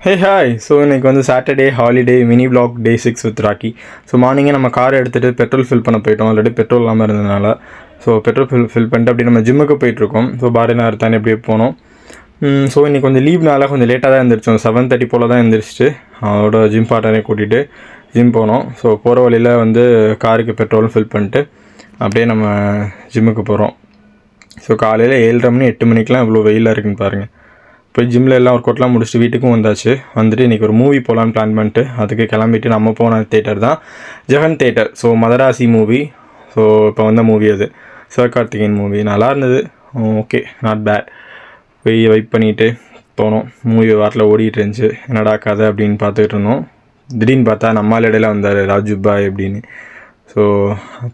Hey hi. So இன்றைக்கி வந்து Saturday holiday mini vlog day 6 with Rocky. So மார்னிங்கே நம்ம காரை எடுத்துகிட்டு பெட்ரோல் ஃபில் பண்ண போயிட்டோம். ஆல்ரெடி பெட்ரோல் இல்லாமல் இருந்ததுனால ஸோ பெட்ரோல் ஃபில் பண்ணிட்டு அப்படி நம்ம ஜிம்முக்கு போயிட்டுருக்கோம். ஸோ பாரதி நகர் தானே எப்படியே போனோம். ஸோ இன்றைக்கி கொஞ்சம் லீவ்னால கொஞ்சம் லேட்டாக தான் எழுந்திரிச்சோம். 7:30 போல் தான் எழுந்திரிச்சிட்டு அவரோட ஜிம் பார்ட்னரை கூட்டிகிட்டு ஜிம் போனோம். ஸோ போகிற வழியில் வந்து காருக்கு பெட்ரோலும் ஃபில் பண்ணிட்டு அப்படியே நம்ம ஜிம்முக்கு போகிறோம். ஸோ காலையில் 7:30 மணி 8 மணிக்கெலாம் இவ்வளோ வெயிலாக இருக்குன்னு பாருங்கள். போய் ஜிம்மில் எல்லாம் ஒர்க் அவுட்லாம் முடிச்சுட்டு வீட்டுக்கும் வந்தாச்சு. வந்துட்டு இன்றைக்கி ஒரு மூவி போகலான்னு பிளான் பண்ணிட்டு அதுக்கு கிளம்பிட்டு நம்ம போன தேட்டர் தான் Jagan theatre. So Madharasi movie. So இப்போ வந்த மூவி அது சிவகார்த்திகேயன் மூவி. நல்லா இருந்தது. Okay, not bad. போய் வெயிட் பண்ணிவிட்டு போனோம். மூவி வாரத்தில் ஓடிட்டு இருந்துச்சு. என்னடா கதை அப்படின்னு பார்த்துக்கிட்டு இருந்தோம். திடீர்னு பார்த்தா நம்மால் இடையில வந்தார் ராஜு பாய் அப்படின்னு. ஸோ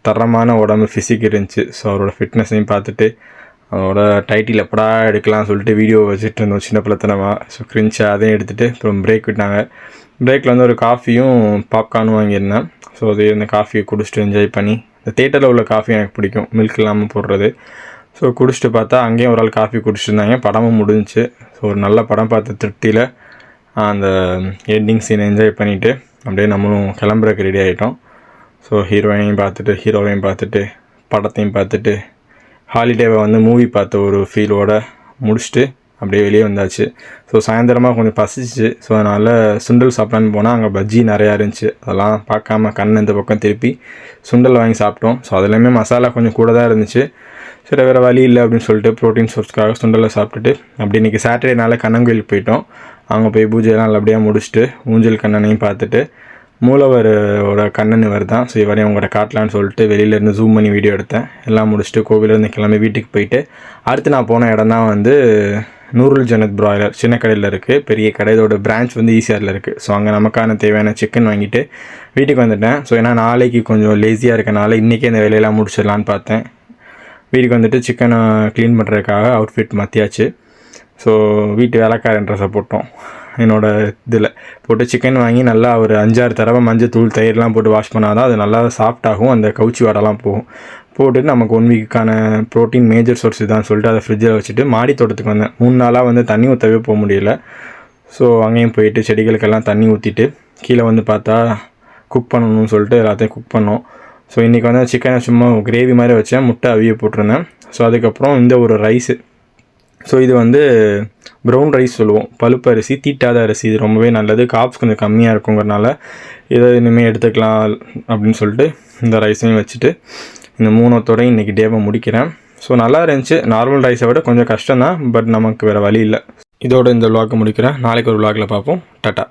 தரமான உடம்பு ஃபிசிக் இருந்துச்சு. ஸோ அவரோட ஃபிட்னஸையும் பார்த்துட்டு அதோட டைட்டில் எப்படா எடுக்கலாம் சொல்லிட்டு வீடியோ வச்சுட்டு இருந்தோம் சின்ன பிள்ளைத்தனமாக. ஸோ கிரிஞ்சாக அதையும் எடுத்துகிட்டு அப்புறம் பிரேக் விட்டாங்க. பிரேக்கில் வந்து ஒரு காஃபியும் பாப்கார்னும் வாங்கியிருந்தேன். ஸோ அது இந்த காஃபியை குடிச்சிட்டு என்ஜாய் பண்ணி, இந்த தேட்டரில் உள்ள காஃபி எனக்கு பிடிக்கும், மில்க் இல்லாமல் போடுறது. ஸோ குடிச்சிட்டு பார்த்தா அங்கேயும் ஒரு ஆள் காஃபி குடிச்சிருந்தாங்க. படமும் முடிஞ்சிச்சு. ஸோ ஒரு நல்ல படம் பார்த்த திருப்தியில் அந்த எண்டிங் சீனை என்ஜாய் பண்ணிவிட்டு அப்படியே நம்மளும் கிளம்புறதுக்கு ரெடி ஆகிட்டோம். ஸோ ஹீரோயினையும் பார்த்துட்டு ஹீரோவையும் பார்த்துட்டு படத்தையும் பார்த்துட்டு ஹாலிடேவை வந்து மூவி பார்த்த ஒரு ஃபீலோடு முடிச்சுட்டு அப்படியே வெளியே வந்தாச்சு. ஸோ சாயந்தரமாக கொஞ்சம் பசிச்சு. ஸோ அதனால் சுண்டல் சாப்பிட்லான்னு போனால் அங்கே பஜ்ஜி நிறையா இருந்துச்சு. அதெல்லாம் பார்க்காம கண் இந்த பக்கம் திருப்பி சுண்டல் வாங்கி சாப்பிட்டோம். ஸோ அதுலேயுமே மசாலா கொஞ்சம் கூட தான் இருந்துச்சு. சரி வேறு வழி இல்லை அப்படின்னு சொல்லிட்டு ப்ரோட்டீன் சோர்ஸ்க்காக சுண்டலை சாப்பிட்டுட்டு அப்படி இன்றைக்கி சாட்டர்டேனால கண்ணங்கோயிலுக்கு போயிட்டோம். அங்கே போய் பூஜையெல்லாம் நல்லபடியாக முடிச்சுட்டு ஊஞ்சல் கண்ணனையும் பார்த்துட்டு மூலவரோட கண்ணன் இவர் தான். ஸோ இவரையும் அவங்களோட காட்டலான்னு சொல்லிட்டு வெளியிலேருந்து ஜூம் பண்ணி வீடியோ எடுத்தேன். எல்லாம் முடிச்சுட்டு கோவிலேருந்து கிளம்பி வீட்டுக்கு போயிட்டு அடுத்து நான் போன இடம் தான் வந்து நூருல் ஜனத் பிராய்லர். சின்ன கடையில் இருக்குது, பெரிய கடை. இதோட பிரான்ச் வந்து ஈசிஆரில் இருக்குது. ஸோ அங்கே நமக்கான தேவையான சிக்கன் வாங்கிட்டு வீட்டுக்கு வந்துட்டேன். ஸோ ஏன்னா நாளைக்கு கொஞ்சம் லேசியாக இருக்கனால இன்றைக்கே இந்த வேலையெல்லாம் முடிச்சிடலான்னு பார்த்தேன். வீட்டுக்கு வந்துட்டு சிக்கனை க்ளீன் பண்ணுறதுக்காக அவுட்ஃபிட் மாற்றியாச்சு. ஸோ வீட்டு வேலைக்காரன் ட்ரெஸ்ஸை போட்டோம். என்னோடய இதில் போட்டு சிக்கன் வாங்கி நல்லா ஒரு 5-6 தடவை மஞ்சள் தூள் தயிர்லாம் போட்டு வாஷ் பண்ணால் தான் அது நல்லா சாஃப்டாகும். அந்த கவுச்சி வாடெல்லாம் போகும். போட்டுட்டு நமக்கு 1 வீக்குக்கான ப்ரோட்டீன் மேஜர் சோர்ஸ் தான் சொல்லிட்டு அதை ஃப்ரிட்ஜில் வச்சுட்டு மாடி தோட்டத்துக்கு வந்தேன். 3 நாளாக வந்து தண்ணி ஊற்றவே போக முடியல. ஸோ அங்கேயும் போயிட்டு செடிகளுக்கெல்லாம் தண்ணி ஊற்றிட்டு கீழே வந்து பார்த்தா குக் பண்ணணும்னு சொல்லிட்டு எல்லாத்தையும் குக் பண்ணோம். ஸோ இன்றைக்கி வந்து சிக்கனை சும்மா கிரேவி மாதிரி வச்சேன். முட்டை அவிய போட்டிருந்தேன். ஸோ அதுக்கப்புறம் இந்த ஒரு ரைஸு. ஸோ இது வந்து ப்ரௌன் ரைஸ் சொல்லுவோம். பழுப்பு அரிசி, தீட்டாத அரிசி. இது ரொம்பவே நல்லது. காப்ஸ் கொஞ்சம் கம்மியாக இருக்குங்கிறனால இதை இனிமேல் எடுத்துக்கலாம் அப்படின்னு சொல்லிட்டு இந்த ரைஸையும் வச்சுட்டு இந்த 3த்தோடையும் இன்றைக்கி டேவை முடிக்கிறேன். ஸோ நல்லா இருந்துச்சு. நார்மல் ரைஸை விட கொஞ்சம் கஷ்டம் தான். பட் நமக்கு வேறு வழி இல்லை. இதோட இந்த விளாக் முடிக்கிறேன். நாளைக்கு ஒரு விளாகில் பார்ப்போம். டாட்டா.